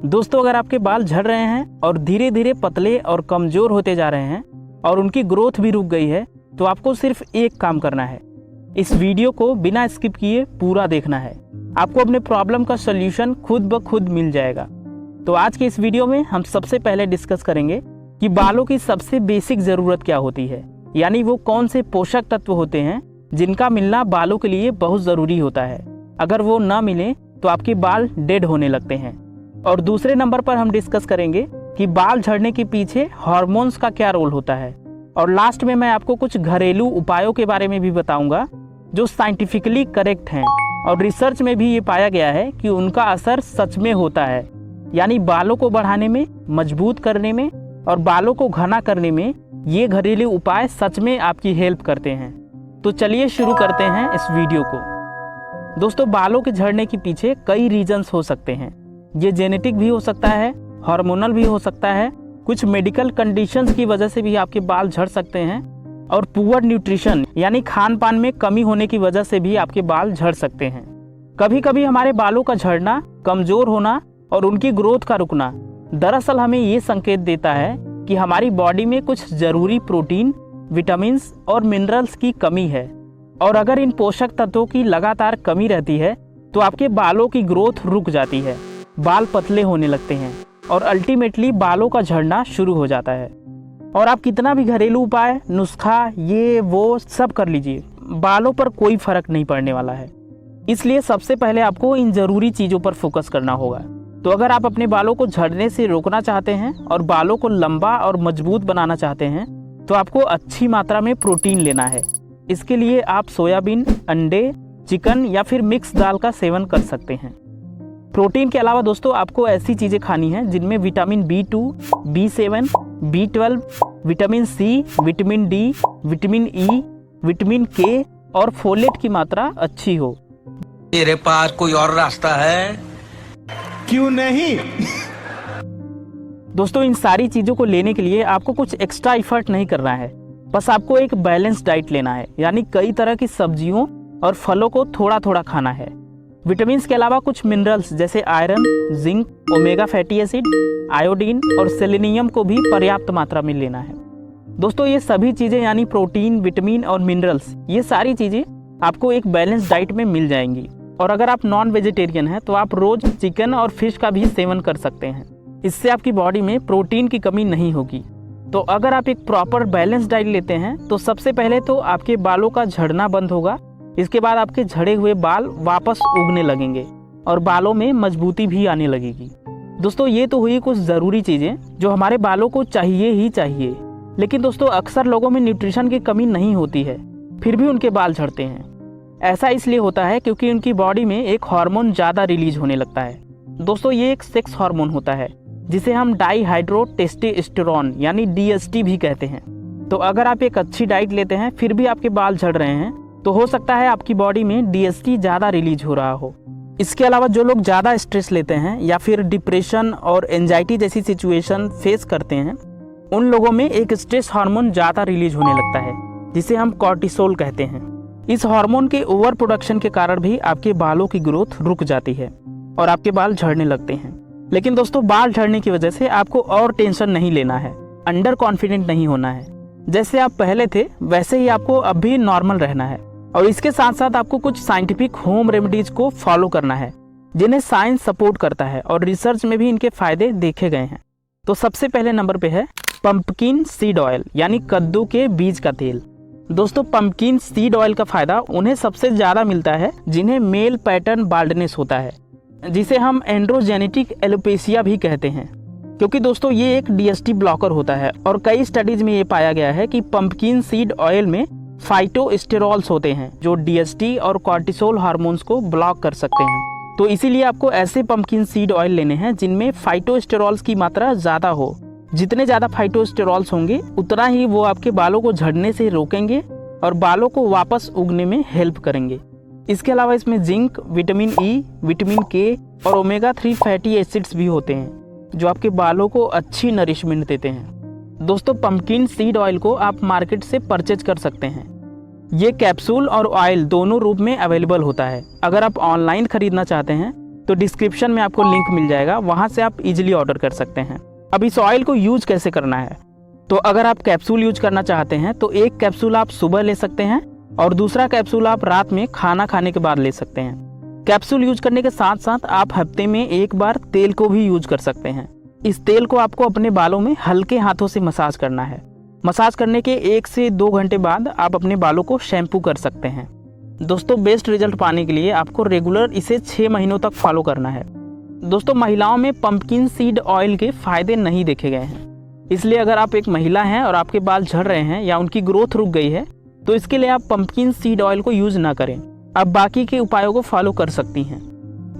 दोस्तों, अगर आपके बाल झड़ रहे हैं और धीरे धीरे पतले और कमजोर होते जा रहे हैं और उनकी ग्रोथ भी रुक गई है, तो आपको सिर्फ एक काम करना है। इस वीडियो को बिना स्किप किए पूरा देखना है। आपको अपने प्रॉब्लम का सलूशन खुद ब खुद मिल जाएगा। तो आज के इस वीडियो में हम सबसे पहले डिस्कस करेंगे कि बालों की सबसे बेसिक ज़रूरत क्या होती है, यानी वो कौन से पोषक तत्व होते हैं जिनका मिलना बालों के लिए बहुत ज़रूरी होता है। अगर वो ना मिले तो आपके बाल डेड होने लगते हैं। और दूसरे नंबर पर हम डिस्कस करेंगे कि बाल झड़ने के पीछे हार्मोन्स का क्या रोल होता है। और लास्ट में मैं आपको कुछ घरेलू उपायों के बारे में भी बताऊंगा जो साइंटिफिकली करेक्ट हैं और रिसर्च में भी ये पाया गया है कि उनका असर सच में होता है, यानी बालों को बढ़ाने में, मजबूत करने में और बालों को घना करने में ये घरेलू उपाय सच में आपकी हेल्प करते हैं। तो चलिए शुरू करते हैं इस वीडियो को। दोस्तों, बालों के झड़ने के पीछे कई रीजंस हो सकते हैं। ये जेनेटिक भी हो सकता है, हार्मोनल भी हो सकता है, कुछ मेडिकल कंडीशंस की वजह से भी आपके बाल झड़ सकते हैं और पुअर न्यूट्रिशन यानी खान पान में कमी होने की वजह से भी आपके बाल झड़ सकते हैं। कभी कभी हमारे बालों का झड़ना, कमजोर होना और उनकी ग्रोथ का रुकना दरअसल हमें ये संकेत देता है कि हमारी बॉडी में कुछ जरूरी प्रोटीन, विटामिन और मिनरल्स की कमी है। और अगर इन पोषक तत्वों की लगातार कमी रहती है तो आपके बालों की ग्रोथ रुक जाती है, बाल पतले होने लगते हैं और अल्टीमेटली बालों का झड़ना शुरू हो जाता है। और आप कितना भी घरेलू उपाय, नुस्खा, ये वो सब कर लीजिए, बालों पर कोई फर्क नहीं पड़ने वाला है। इसलिए सबसे पहले आपको इन जरूरी चीज़ों पर फोकस करना होगा। तो अगर आप अपने बालों को झड़ने से रोकना चाहते हैं और बालों को लंबा और मजबूत बनाना चाहते हैं तो आपको अच्छी मात्रा में प्रोटीन लेना है। इसके लिए आप सोयाबीन, अंडे, चिकन या फिर मिक्स दाल का सेवन कर सकते हैं। प्रोटीन के अलावा दोस्तों आपको ऐसी चीज़ें खानी हैं जिनमें vitamin B2, B7, B12, vitamin C, vitamin D, vitamin E, vitamin K और फोलेट की मात्रा अच्छी हो। मेरे पास कोई और रास्ता है? क्यों नहीं? दोस्तों, इन सारी चीज़ों को लेने के लिए आपको कुछ एक्स्ट्रा एफर्ट नहीं करना है। बस आपको एक बैलेंस डाइट लेना है, यानी कई तरह की सब्जियों और फलों को थोड़ा थोड़ा खाना है। विटामिन के अलावा कुछ मिनरल्स जैसे iron, zinc, omega fatty acid, iodine और सेलेनियम को भी पर्याप्त मात्रा में लेना है। दोस्तों, ये सभी चीज़ें यानी प्रोटीन, विटामिन और मिनरल्स, ये सारी चीज़ें आपको एक बैलेंस डाइट में मिल जाएंगी। और अगर आप नॉन वेजिटेरियन हैं तो आप रोज चिकन और फिश का भी सेवन कर सकते हैं। इससे आपकी बॉडी में प्रोटीन की कमी नहीं होगी। तो अगर आप एक प्रॉपर बैलेंस डाइट लेते हैं तो सबसे पहले तो आपके बालों का झड़ना बंद होगा। इसके बाद आपके झड़े हुए बाल वापस उगने लगेंगे और बालों में मजबूती भी आने लगेगी। दोस्तों, ये तो हुई कुछ ज़रूरी चीज़ें जो हमारे बालों को चाहिए ही चाहिए। लेकिन दोस्तों, अक्सर लोगों में न्यूट्रिशन की कमी नहीं होती है, फिर भी उनके बाल झड़ते हैं। ऐसा इसलिए होता है क्योंकि उनकी बॉडी में एक हार्मोन ज़्यादा रिलीज होने लगता है। दोस्तों, ये एक सेक्स हार्मोन होता है जिसे हम डाईहाइड्रोटेस्टोस्टेरोन यानी DHT भी कहते हैं। तो अगर आप एक अच्छी डाइट लेते हैं फिर भी आपके बाल झड़ रहे हैं तो हो सकता है आपकी बॉडी में DHT ज़्यादा रिलीज हो रहा हो। इसके अलावा जो लोग ज़्यादा स्ट्रेस लेते हैं या फिर डिप्रेशन और एंजाइटी जैसी सिचुएशन फेस करते हैं, उन लोगों में एक स्ट्रेस हार्मोन ज़्यादा रिलीज होने लगता है जिसे हम कॉर्टिसोल कहते हैं। इस हार्मोन के ओवर प्रोडक्शन के कारण भी आपके बालों की ग्रोथ रुक जाती है और आपके बाल झड़ने लगते हैं। लेकिन दोस्तों, बाल झड़ने की वजह से आपको और टेंशन नहीं लेना है, अंडर कॉन्फिडेंट नहीं होना है। जैसे आप पहले थे वैसे ही आपको अब भी नॉर्मल रहना है। और इसके साथ साथ आपको कुछ साइंटिफिक होम रेमेडीज को फॉलो करना है जिन्हें साइंस सपोर्ट करता है और रिसर्च में भी इनके फायदे देखे गए हैं। तो सबसे पहले नंबर पे है पंपकिन सीड ऑयल यानी कद्दू के बीज का तेल। दोस्तों, पंपकिन सीड ऑयल का फायदा उन्हें सबसे ज़्यादा मिलता है जिन्हें मेल पैटर्न बाल्डनेस होता है, जिसे हम एंड्रोजेनेटिक एलोपेशिया भी कहते हैं। क्योंकि दोस्तों, ये एक DHT ब्लॉकर होता है और कई स्टडीज में ये पाया गया है कि पंपकिन सीड ऑयल में फाइटोस्टेरॉल्स होते हैं जो DHT और कॉर्टिसोल हार्मोन्स को ब्लॉक कर सकते हैं। तो इसीलिए आपको ऐसे पंपकिन सीड ऑयल लेने हैं जिनमें फाइटोस्टेरॉल्स की मात्रा ज़्यादा हो। जितने ज़्यादा फाइटोस्टेरॉल्स होंगे उतना ही वो आपके बालों को झड़ने से रोकेंगे और बालों को वापस उगने में हेल्प करेंगे। इसके अलावा इसमें zinc, vitamin E, vitamin K और ओमेगा 3 फैटी एसिड्स भी होते हैं जो आपके बालों को अच्छी नरिशमेंट देते हैं। दोस्तों, पंपकिन सीड ऑयल को आप मार्केट से परचेज कर सकते हैं। ये कैप्सूल और ऑयल दोनों रूप में अवेलेबल होता है। अगर आप ऑनलाइन खरीदना चाहते हैं तो डिस्क्रिप्शन में आपको लिंक मिल जाएगा, वहाँ से आप इजीली ऑर्डर कर सकते हैं। अब इस ऑयल को यूज कैसे करना है, तो अगर आप कैप्सूल यूज करना चाहते हैं तो एक कैप्सूल आप सुबह ले सकते हैं और दूसरा कैप्सूल आप रात में खाना खाने के बाद ले सकते हैं। कैप्सूल यूज करने के साथ साथ आप हफ्ते में एक बार तेल को भी यूज कर सकते हैं। इस तेल को आपको अपने बालों में हल्के हाथों से मसाज करना है। मसाज करने के 1 से 2 घंटे बाद आप अपने बालों को शैम्पू कर सकते हैं। दोस्तों, बेस्ट रिजल्ट पाने के लिए आपको रेगुलर इसे 6 महीनों तक फॉलो करना है। दोस्तों, महिलाओं में पंपकिन सीड ऑयल के फायदे नहीं देखे गए हैं, इसलिए अगर आप एक महिला हैं और आपके बाल झड़ रहे हैं या उनकी ग्रोथ रुक गई है तो इसके लिए आप पंपकिन सीड ऑयल को यूज ना करें। आप बाकी के उपायों को फॉलो कर सकती हैं।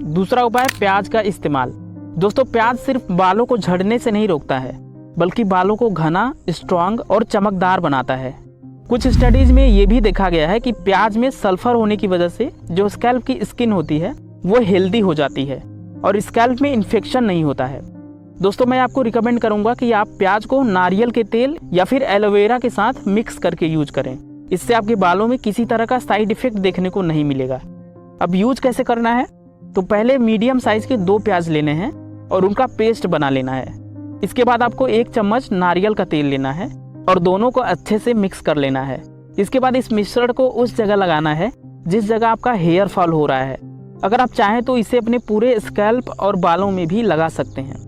दूसरा उपाय, प्याज का इस्तेमाल। दोस्तों, प्याज सिर्फ बालों को झड़ने से नहीं रोकता है, बल्कि बालों को घना, स्ट्रांग और चमकदार बनाता है। कुछ स्टडीज में ये भी देखा गया है कि प्याज में सल्फर होने की वजह से जो स्कैल्प की स्किन होती है वो हेल्दी हो जाती है और स्कैल्प में इन्फेक्शन नहीं होता है। दोस्तों, मैं आपको रिकमेंड करूंगा कि आप प्याज को नारियल के तेल या फिर एलोवेरा के साथ मिक्स करके यूज करें। इससे आपके बालों में किसी तरह का साइड इफेक्ट देखने को नहीं मिलेगा। अब यूज कैसे करना है, तो पहले मीडियम साइज के 2 प्याज लेने हैं और उनका पेस्ट बना लेना है। इसके बाद आपको 1 चम्मच नारियल का तेल लेना है और दोनों को अच्छे से मिक्स कर लेना है। इसके बाद इस मिश्रण को उस जगह लगाना है जिस जगह आपका हेयर फॉल हो रहा है। अगर आप चाहें तो इसे अपने पूरे स्कैल्प और बालों में भी लगा सकते हैं।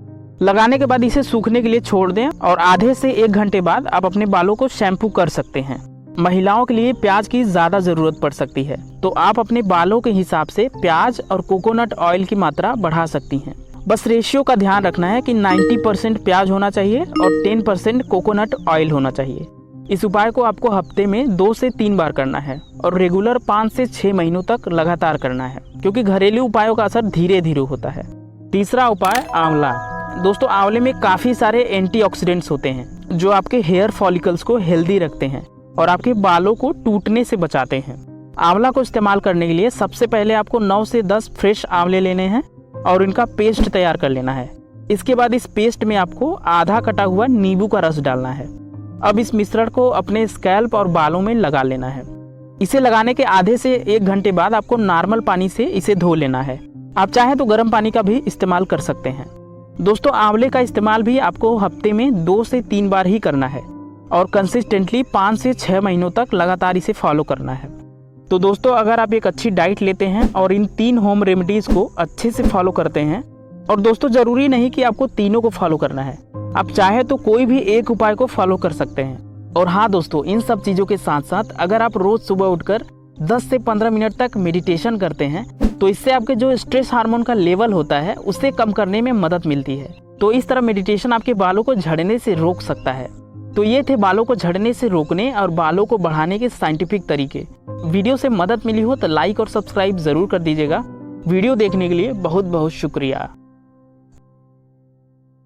लगाने के बाद इसे सूखने के लिए छोड़ दें और आधे से 1 घंटे बाद आप अपने बालों को शैम्पू कर सकते हैं। महिलाओं के लिए प्याज की ज़्यादा ज़रूरत पड़ सकती है, तो आप अपने बालों के हिसाब से प्याज और कोकोनट ऑयल की मात्रा बढ़ा सकती हैं। बस रेशियो का ध्यान रखना है कि 90% प्याज होना चाहिए और 10% कोकोनट ऑयल होना चाहिए। इस उपाय को आपको हफ्ते में 2 से 3 बार करना है और रेगुलर 5 से 6 महीनों तक लगातार करना है, क्योंकि घरेलू उपायों का असर धीरे धीरे होता है। तीसरा उपाय, आंवला। दोस्तों, आंवले में काफ़ी सारे एंटीऑक्सीडेंट्स होते हैं जो आपके हेयर फॉलिकल्स को हेल्दी रखते हैं और आपके बालों को टूटने से बचाते हैं। आंवला को इस्तेमाल करने के लिए सबसे पहले आपको 9 से 10 फ्रेश आंवले लेने हैं और इनका पेस्ट तैयार कर लेना है। इसके बाद इस पेस्ट में आपको आधा कटा हुआ नींबू का रस डालना है। अब इस मिश्रण को अपने स्कैल्प और बालों में लगा लेना है। इसे लगाने के आधे से 1 घंटे बाद आपको नॉर्मल पानी से इसे धो लेना है। आप चाहें तो गर्म पानी का भी इस्तेमाल कर सकते हैं। दोस्तों, आंवले का इस्तेमाल भी आपको हफ्ते में 2 से 3 बार ही करना है और कंसिस्टेंटली 5 से 6 महीनों तक लगातार इसे फॉलो करना है। तो दोस्तों, अगर आप एक अच्छी डाइट लेते हैं और इन 3 होम रेमेडीज को अच्छे से फॉलो करते हैं, और दोस्तों ज़रूरी नहीं कि आपको तीनों को फॉलो करना है, आप चाहे तो कोई भी एक उपाय को फॉलो कर सकते हैं। और हाँ दोस्तों, इन सब चीज़ों के साथ साथ अगर आप रोज़ सुबह उठकर 10 से 15 मिनट तक मेडिटेशन करते हैं तो इससे आपके जो स्ट्रेस हार्मोन का लेवल होता है उससे कम करने में मदद मिलती है। तो इस तरह मेडिटेशन आपके बालों को झड़ने से रोक सकता है। तो ये थे बालों को झड़ने से रोकने और बालों को बढ़ाने के साइंटिफिक तरीके। वीडियो से मदद मिली हो तो लाइक और सब्सक्राइब ज़रूर कर दीजिएगा। वीडियो देखने के लिए बहुत बहुत शुक्रिया।